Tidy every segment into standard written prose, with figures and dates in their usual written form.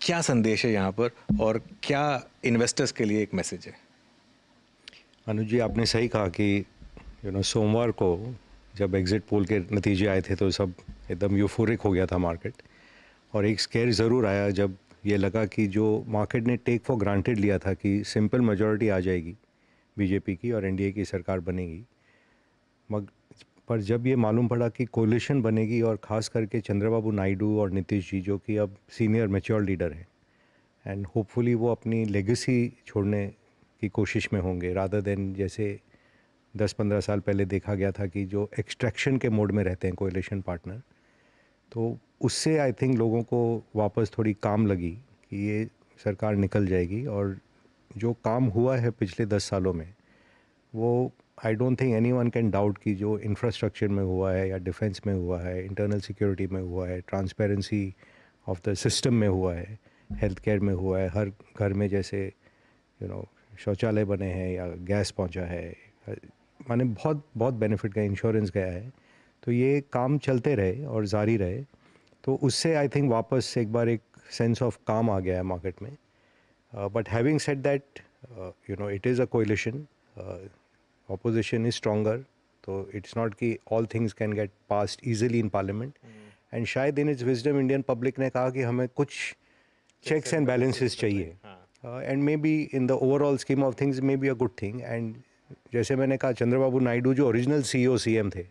क्या संदेश है यहाँ पर और क्या इन्वेस्टर्स के लिए एक मैसेज है? अनुज जी, आपने सही कहा कि सोमवार को जब एग्ज़िट पोल के नतीजे आए थे तो सब एकदम यूफोरिक हो गया था मार्केट। और एक स्केयर ज़रूर आया जब ये लगा कि जो मार्केट ने टेक फॉर ग्रांटेड लिया था कि सिंपल मेजॉरिटी आ जाएगी बीजेपी की और एनडीए की सरकार बनेगी, मग पर जब ये मालूम पड़ा कि कोलिशन बनेगी और ख़ास करके चंद्रबाबू नायडू और नीतीश जी, जो कि अब सीनियर मैच्योर लीडर हैं एंड होपफुली वो अपनी लेगेसी छोड़ने की कोशिश में होंगे, रादर देन जैसे 10-15 साल पहले देखा गया था कि जो एक्सट्रैक्शन के मोड में रहते हैं कोएलिशन पार्टनर। तो उससे आई थिंक लोगों को वापस थोड़ी काम लगी कि ये सरकार निकल जाएगी। और जो काम हुआ है पिछले 10 सालों में, वो आई don't think anyone can doubt कि जो इंफ्रास्ट्रक्चर में हुआ है या डिफेंस में हुआ है, इंटरनल सिक्योरिटी में हुआ है, ट्रांसपेरेंसी ऑफ द सिस्टम में हुआ है, हेल्थ केयर में हुआ है, हर घर में जैसे शौचालय बने हैं या गैस पहुंचा है, माने बहुत बहुत बेनिफिट गया, इंश्योरेंस गया है। तो ये काम चलते रहे और जारी रहे, तो उससे आई थिंक वापस एक बार एक सेंस ऑफ काम आ गया है मार्केट में। But having said that, it is a coalition, opposition is stronger, तो इट्स नॉट कि all things can get passed easily in Parliament. And शायद in its wisdom Indian public ने कहा कि हमें कुछ चेक्स एंड बैलेंसेस चाहिए, and maybe in the overall scheme of things may be a good thing. And जैसे मैंने कहा, चंद्रबाबू नायडू जो ओरिजिनल सीईओ सीएम थे,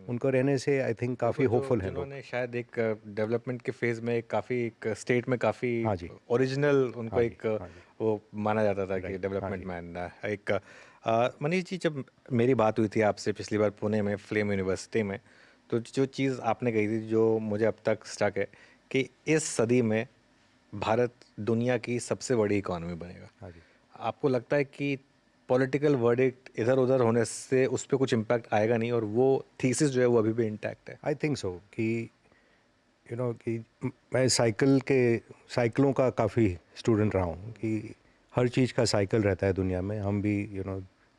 उनको रहने से आई थिंक काफ़ी बिल्कुल, जो होपफुल हैं लोग। जिन्होंने शायद एक डेवलपमेंट के फेज़ में काफ़ी एक स्टेट में काफ़ी हाँ जी, ओरिजिनल उनको हाँ जी, एक हाँ जी, वो माना जाता था कि राइट, हाँ डेवलपमेंट जी, मैन एक मनीष जी, जब मेरी बात हुई थी आपसे पिछली बार पुणे में फ्लेम यूनिवर्सिटी में, तो जो चीज़ आपने कही थी जो मुझे अब तक स्टक है कि इस सदी में भारत दुनिया की सबसे बड़ी इकॉनमी बनेगा। हाँ जी। आपको लगता है कि पॉलिटिकल वर्डिक्ट इधर उधर होने से उस पर कुछ इम्पैक्ट आएगा नहीं और वो थीसिस जो है वो अभी भी इंटैक्ट है? आई थिंक सो कि कि मैं साइकिलों का काफ़ी स्टूडेंट रहा हूँ कि हर चीज़ का साइकिल रहता है दुनिया में। हम भी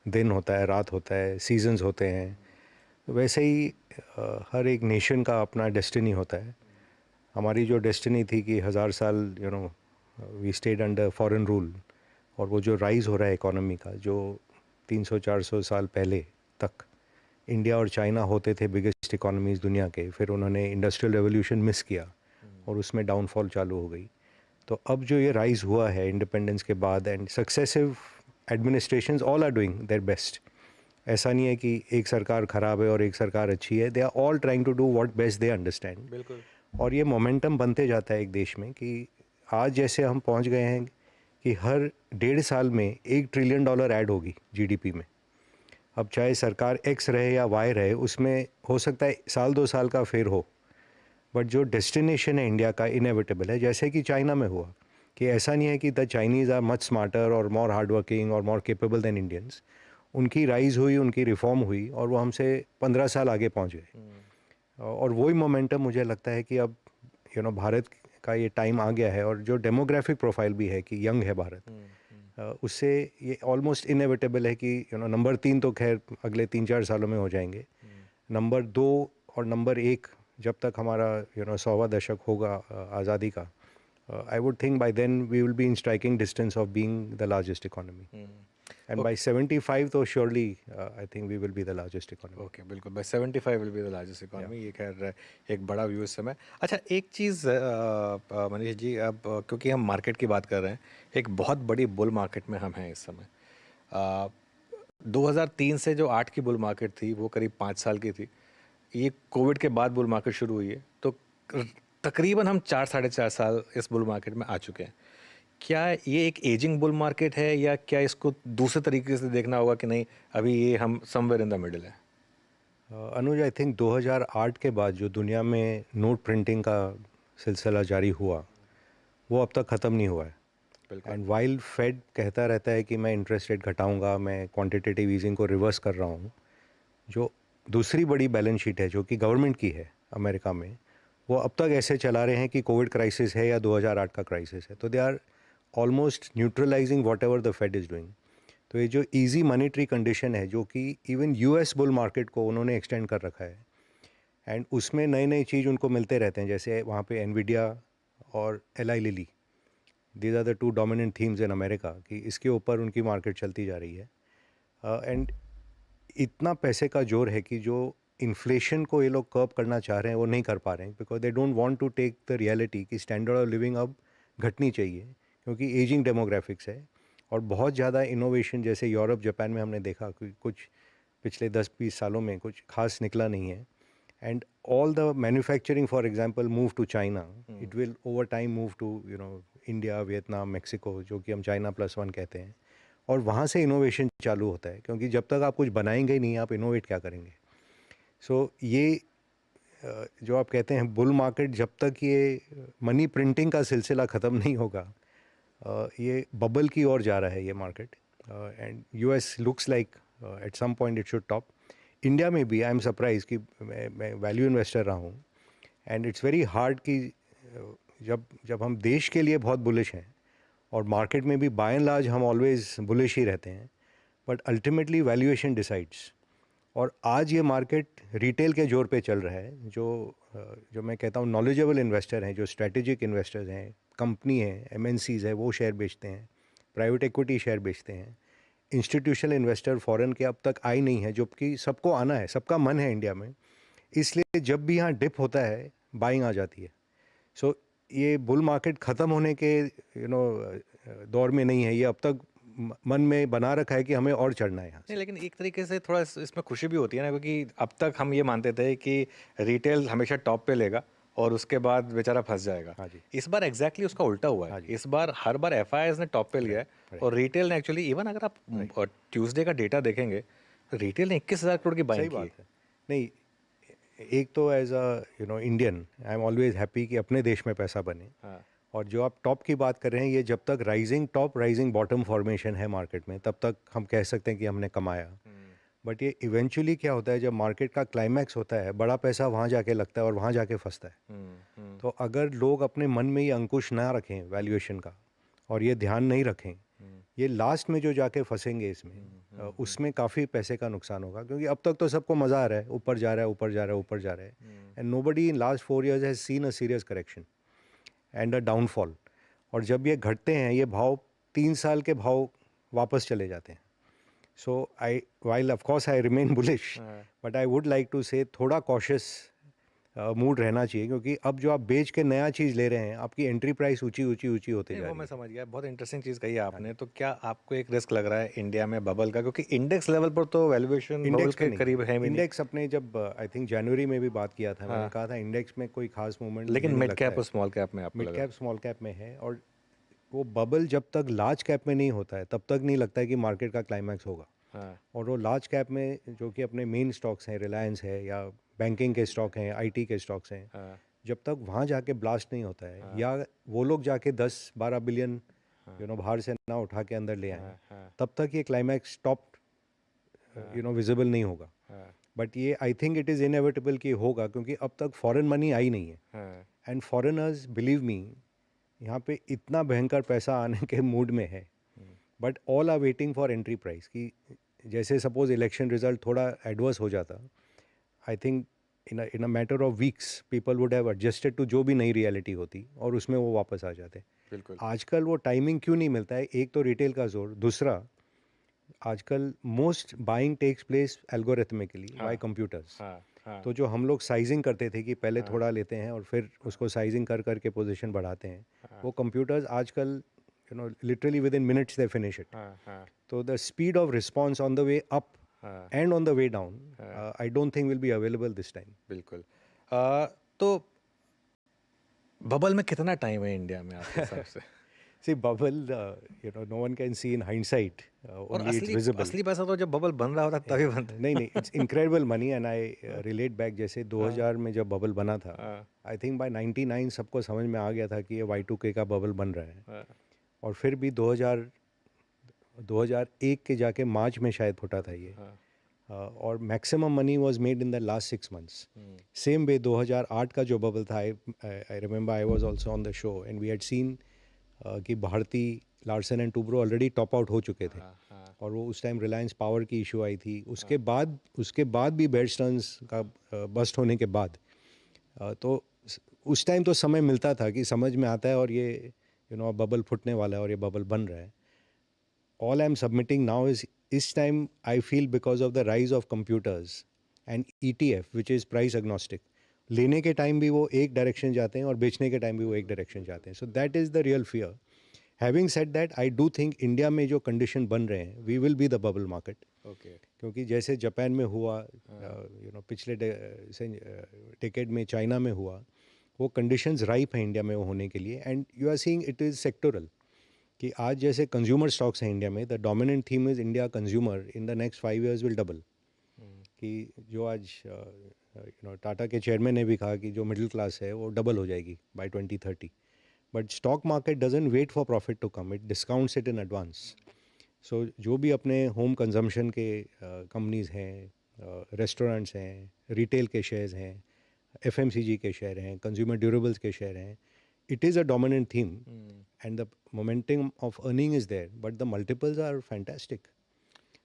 दिन होता है, रात होता है, सीजन्स होते हैं। तो वैसे ही हर एक नेशन का अपना डेस्टिनी होता है। हमारी जो डेस्टिनी थी कि 1000 साल we stayed under foreign rule, और वो जो राइज़ हो रहा है इकोनॉमी का, जो 300-400 साल पहले तक इंडिया और चाइना होते थे बिगेस्ट इकोनॉमीज़ दुनिया के, फिर उन्होंने इंडस्ट्रियल रेवोल्यूशन मिस किया और उसमें डाउनफॉल चालू हो गई। तो अब जो ये राइज़ हुआ है इंडिपेंडेंस के बाद, and successive administrations all are doing their best. ऐसा नहीं है कि एक सरकार ख़राब है और एक सरकार अच्छी है, they are all trying to do what best they understand. बिल्कुल। और ये मोमेंटम बनते जाता है एक देश में कि आज जैसे हम पहुंच गए हैं कि हर 1.5 साल में $1 ट्रिलियन ऐड होगी जीडीपी में। अब चाहे सरकार एक्स रहे या वाई रहे, उसमें हो सकता है साल 2 साल का फेर हो, बट जो डेस्टिनेशन है इंडिया का इनएविटेबल है। जैसे कि चाइना में हुआ कि ऐसा नहीं है कि the Chinese are much smarter और मोर हार्ड वर्किंग और मोर केपेबल देन इंडियंस। उनकी राइज़ हुई, उनकी रिफॉर्म हुई और वो हमसे 15 साल आगे पहुंच गए। और वही मोमेंटम मुझे लगता है कि अब भारत का ये टाइम आ गया है, और जो डेमोग्राफिक प्रोफाइल भी है कि यंग है भारत, उससे ये ऑलमोस्ट इनएविटेबल है कि नंबर 3 तो खैर अगले 3-4 सालों में हो जाएंगे। नंबर 2 और नंबर 1 जब तक हमारा 100वां दशक होगा आज़ादी का, I would think by then we will be in striking distance of being the largest economy, and by okay. 75 तो surely I think we will be the largest economy. Okay, बिल्कुल, by 75 will be the largest या economy, ये खैर एक बड़ा view इस समय। अच्छा, एक चीज़ मनीष जी, अब क्योंकि हम मार्केट की बात कर रहे हैं, एक बहुत बड़ी बुल मार्केट में हम हैं इस समय। 2003 से जो 8 की बुल मार्केट थी वो करीब 5 साल की थी। ये कोविड के बाद बुल मार्केट शुरू हुई है, तो तकरीबन हम 4 साढ़े 4 साल इस बुल मार्केट में आ चुके हैं। क्या ये एक एजिंग बुल मार्केट है या क्या इसको दूसरे तरीके से देखना होगा कि नहीं, अभी ये हम समवेयर इन द मिडिल है? अनुज, आई थिंक 2008 के बाद जो दुनिया में नोट प्रिंटिंग का सिलसिला जारी हुआ, वो अब तक ख़त्म नहीं हुआ है। बिल्कुल। एंड वाइल फेड कहता रहता है कि मैं इंटरेस्ट रेट घटाऊंगा, मैं क्वांटिटेटिव ईजिंग को रिवर्स कर रहा हूँ, जो दूसरी बड़ी बैलेंस शीट है जो कि गवर्नमेंट की है अमेरिका में, वो अब तक ऐसे चला रहे हैं कि कोविड क्राइसिस है या 2008 का क्राइसिस है। तो they are almost neutralising whatever the Fed is doing. तो ये जो इजी मनीटरी कंडीशन है, जो कि इवन यूएस बुल मार्केट को उन्होंने एक्सटेंड कर रखा है, एंड उसमें नई नई चीज़ उनको मिलते रहते हैं, जैसे वहाँ पे एनवीडिया और Eli Lilly, these are the two dominant themes in America कि इसके ऊपर उनकी मार्केट चलती जा रही है। एंड इतना पैसे का जोर है कि जो इन्फ्लेशन को ये लोग कर्ब करना चाह रहे हैं वो नहीं कर पा रहे हैं, because they don't want to take the reality कि स्टैंडर्ड ऑफ लिविंग अब घटनी चाहिए क्योंकि एजिंग डेमोग्राफिक्स है। और बहुत ज़्यादा इनोवेशन जैसे यूरोप जापान में हमने देखा कि कुछ पिछले 10-20 सालों में कुछ खास निकला नहीं है। And all the manufacturing for example move to China, it will over time move to India, Vietnam, Mexico, जो कि हम चाइना +1 कहते हैं। और वहाँ से इनोवेशन चालू होता है क्योंकि जब तक आप कुछ बनाएंगे ही नहीं आप इनोवेट क्या करेंगे। सो ये जो आप कहते हैं बुल मार्केट, जब तक ये मनी प्रिंटिंग का सिलसिला ख़त्म नहीं होगा, ये बबल की ओर जा रहा है ये market. And US looks like at some point it should top. India में भी आई एम सरप्राइज कि मैं वैल्यू इन्वेस्टर रहा हूँ एंड इट्स वेरी हार्ड कि जब हम देश के लिए बहुत बुलिश हैं और मार्केट में भी बाय एंड लार्ज हम ऑलवेज बुलिश ही रहते हैं, बट अल्टीमेटली वैल्यूएशन डिसाइड्स। और आज ये मार्केट रिटेल के जोर पे चल रहा है। जो मैं कहता हूँ नॉलेजेबल इन्वेस्टर हैं, जो स्ट्रेटेजिक इन्वेस्टर्स हैं, कंपनी है, एमएनसीज है, वो शेयर बेचते हैं, प्राइवेट इक्विटी शेयर बेचते हैं। इंस्टीट्यूशनल इन्वेस्टर फॉरेन के अब तक आए नहीं है, जबकि सबको आना है, सबका मन है इंडिया में। इसलिए जब भी यहाँ डिप होता है बाइंग आ जाती है। सो ये बुल मार्केट ख़त्म होने के दौर में नहीं है, ये अब तक मन में बना रखा है कि हमें और चढ़ना है यहाँ से। नहीं, लेकिन एक तरीके से थोड़ा इसमें खुशी भी होती है ना, क्योंकि अब तक हम ये मानते थे कि रिटेल हमेशा टॉप पे लेगा और उसके बाद बेचारा फंस जाएगा। हाँ जी। इस बार एग्जैक्टली उसका उल्टा हुआ है। हाँ जी। इस बार हर बार एफआईआईज ने टॉप पे लिया है और रिटेल ने एक्चुअली, इवन अगर आप ट्यूसडे का डेटा देखेंगे, रिटेल ने 21,000 करोड़ की सही बाइंग की बात है। है। नहीं, एक तो as a Indian I am always happy कि अपने देश में पैसा बने। हाँ। और जो आप टॉप की बात कर रहे हैं, ये जब तक rising top rising bottom formation है मार्केट में, तब तक हम कह सकते हैं कि हमने कमाया। बट ये इवेंचुअली क्या होता है, जब मार्केट का क्लाइमैक्स होता है, बड़ा पैसा वहाँ जाके लगता है और वहाँ जाके फंसता है। तो अगर लोग अपने मन में ये अंकुश ना रखें वैल्यूएशन का और ये ध्यान नहीं रखें, ये लास्ट में जो जाके फंसेंगे इसमें, उसमें काफ़ी पैसे का नुकसान होगा। क्योंकि अब तक तो सबको मज़ा आ रहा है, ऊपर जा रहा है, ऊपर जा रहा है, ऊपर जा रहा है। And nobody in last 4 years has seen a serious correction and a downfall. और जब ये घटते हैं, ये भाव 3 साल के भाव वापस चले जाते हैं। सो while of course I remain bullish, but I would like to say थोड़ा cautious मूड रहना चाहिए, क्योंकि अब जो आप बेच के नया चीज़ ले रहे हैं, आपकी एंट्री प्राइस ऊंची ऊंची ऊंची होते नहीं, जा वो रही मैं है। समझ गया, बहुत इंटरेस्टिंग चीज़ कही आपने। तो क्या आपको एक रिस्क लग रहा है इंडिया में बबल का, क्योंकि इंडेक्स लेवल पर तो वैल्यूएशन बबल इंडेक्स पे के नहीं करीब है। है भी नहीं। इंडेक्स अपने जब आई थिंक जनवरी में भी बात किया था, मैंने कहा था इंडेक्स में कोई खास मूवमेंट मुझे लेकिन नहीं मिड लगता कैप है। और स्मॉल कैप में आपको मिड लग कैप स्मॉल कैप में है, और वो बबल जब तक लार्ज कैप में नहीं होता है, तब तक नहीं लगता है कि मार्केट का क्लाइमैक्स होगा। रहा है? और वो लार्ज कैप में जो कि अपने मेन स्टॉक्स हैं, रिलायंस है या बैंकिंग के स्टॉक हैं, आईटी के स्टॉक्स हैं, हाँ। जब तक वहाँ जाके ब्लास्ट नहीं होता है, या वो लोग जाके 10-12 बिलियन बाहर से ना उठा के अंदर ले आए, तब तक ये क्लाइमैक्स टॉप विजिबल नहीं होगा। बट ये I think it is inevitable कि होगा, क्योंकि अब तक फॉरेन मनी आई नहीं है। एंड फॉरेनर्स, बिलीव मी, यहाँ पे इतना भयंकर पैसा आने के मूड में है, but all are waiting for entry price. कि जैसे सपोज इलेक्शन रिजल्ट थोड़ा एडवर्स हो जाता, I think in a matter of weeks people would have adjusted to जो भी नई रियलिटी होती, और उसमें वो वापस आ जाते। बिल्कुल। आजकल वो टाइमिंग क्यों नहीं मिलता है? एक तो रिटेल का जोर, दूसरा आजकल most buying takes place algorithmically by computers. तो जो हम लोग साइजिंग करते थे कि पहले थोड़ा लेते हैं और फिर उसको साइजिंग कर करके पोजीशन बढ़ाते हैं, वो कंप्यूटर्स आजकल literally within minutes they finish it. तो the speed of response on the way up and on the way down, I don't think will be available this time. बिल्कुल। तो bubble में कितना time है India में आपके हिसाब से? See, bubble, no one can see in hindsight. और Only it's visible. असली पैसा तो जब बबल बन रहा होता है तभी बनता है। नहीं नहीं, it's incredible money and I relate back. जैसे 2000 में जब बबल बना था, आई थिंक बाय 99 सबको समझ में आ गया था कि ये Y2K का बबल बन रहा है। और फिर भी 2001 के जाके मार्च में शायद फटा था ये। और maximum money was made in the last 6 months। Same way 2008 का जो बबल था, I remember I was also on the show and we had seen कि Bharti, Larsen and Toubro already top out हो चुके थे। और वो उस टाइम रिलायंस पावर की इशू आई थी। उसके बाद भी बेयर स्टर्न्स का बस्ट होने के बाद, तो उस टाइम तो समय मिलता था कि समझ में आता है, और ये बबल फुटने वाला है और ये बबल बन रहा है. All I'm submitting now is this time I feel because of the rise of computers and ETF, which is price agnostic. लेने के टाइम भी वो एक डायरेक्शन जाते हैं और बेचने के टाइम भी वो एक डायरेक्शन जाते हैं. So that is the real fear. Having said that, I do think India में जो कंडीशन बन रहे हैं, we will be the bubble market. Okay. क्योंकि जैसे जापान में हुआ, पिछले डेकेड में चाइना में हुआ, वो कंडीशंस राइप हैं इंडिया में वो होने के लिए. And you are seeing it is sectoral. कि आज जैसे कंज्यूमर स्टॉक्स हैं इंडिया में, the dominant theme is India consumer in the next 5 years will double. कि जो आज टाटा के चेयरमैन ने भी कहा कि जो मिडिल क्लास है वो डबल हो जाएगी by 2030. But stock market doesn't wait for profit to come, it discounts it in advance. So जो भी अपने होम कंजम्पशन के कंपनीज हैं, रेस्टोरेंट्स हैं, रिटेल के शेयर्स हैं, FMCG के शेयर हैं, कंज्यूमर ड्यूरेबल्स के शेयर हैं, it is a dominant theme and the momentum of earning is there, but the multiples are fantastic.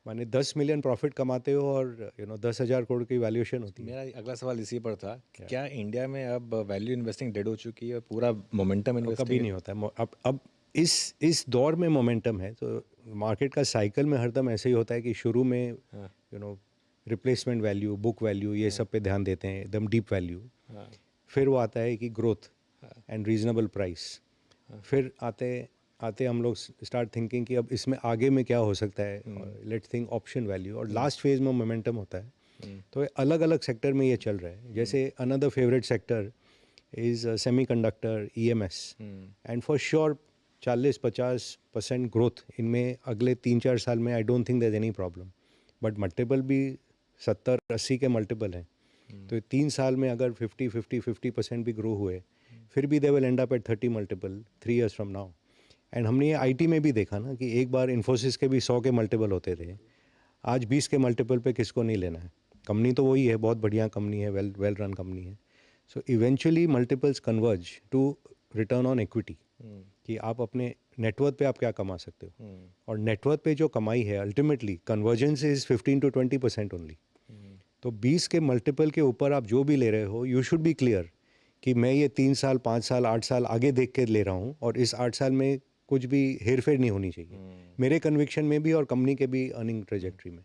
माने 10 मिलियन प्रॉफिट कमाते हो और 10,000 करोड़ की वैल्यूएशन होती है. मेरा अगला सवाल इसी पर था कि क्या इंडिया में अब वैल्यू इन्वेस्टिंग डेड हो चुकी है और पूरा मोमेंटम इन्वेस्टिंग कभी नहीं होता है. अब इस दौर में मोमेंटम है, तो मार्केट का साइकिल में हरदम ऐसे ही होता है कि शुरू में रिप्लेसमेंट वैल्यू, बुक वैल्यू, ये सब पे ध्यान देते हैं, एकदम डीप वैल्यू. फिर वो आता है कि ग्रोथ एंड रीजनेबल प्राइस. फिर आते हम लोग स्टार्ट थिंकिंग कि अब इसमें आगे में क्या हो सकता है, लेट्स थिंक ऑप्शन वैल्यू. और लास्ट फेज में मोमेंटम होता है. तो अलग अलग सेक्टर में ये चल रहा है. जैसे another favourite sector is semiconductor, EMS. And for sure 40-50% growth इनमें अगले 3-4 साल में. I don't think there is any problem. But multiple भी 70-80 के मल्टीपल हैं. तो 3 साल में अगर 50% भी ग्रो हुए, फिर भी they will and up at 30 multiple 3 years from now. And हमने ये IT में भी देखा ना कि एक बार इन्फोसिस के भी 100 के मल्टीपल होते थे. आज 20 के मल्टीपल पे किसको नहीं लेना है. कंपनी तो वही है, बहुत बढ़िया कंपनी है, वेल रन कंपनी है. So eventually multiples converge to return on equity. कि आप अपने नेटवर्थ पे आप क्या कमा सकते हो. और नेटवर्थ पे जो कमाई है अल्टीमेटली कन्वर्जेंस इज 15-20% ओनली. तो 20 के मल्टीपल के ऊपर आप जो भी ले रहे हो, यू शुड बी क्लियर कि मैं ये 3 साल, 5 साल, 8 साल आगे देख के ले रहा हूँ और इस 8 साल में कुछ भी हेरफेर नहीं होनी चाहिए. मेरे कन्विक्शन में भी और कंपनी के भी अर्निंग ट्रेजेक्ट्री में.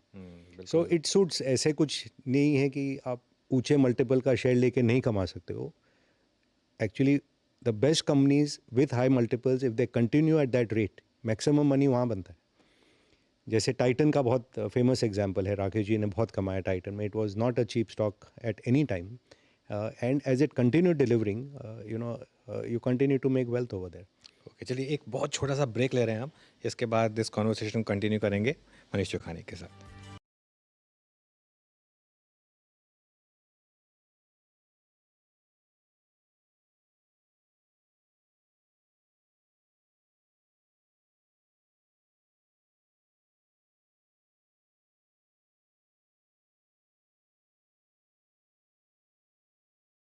So it suits. ऐसे कुछ नहीं है कि आप ऊंचे मल्टीपल का शेयर लेके नहीं कमा सकते हो. Actually the best companies with high multiples, if they continue at that rate, maximum money वहाँ बनता है. जैसे टाइटन का बहुत फेमस एग्जाम्पल है. राकेश जी ने बहुत कमाया टाइटन में. It was not a cheap stock at any time. And as it continue delivering, you continue to make wealth over there. Okay, चलिए एक बहुत छोटा सा ब्रेक ले रहे हैं हम. इसके बाद इस कॉन्वर्सेशन कंटिन्यू करेंगे मनीष चौखानी के साथ.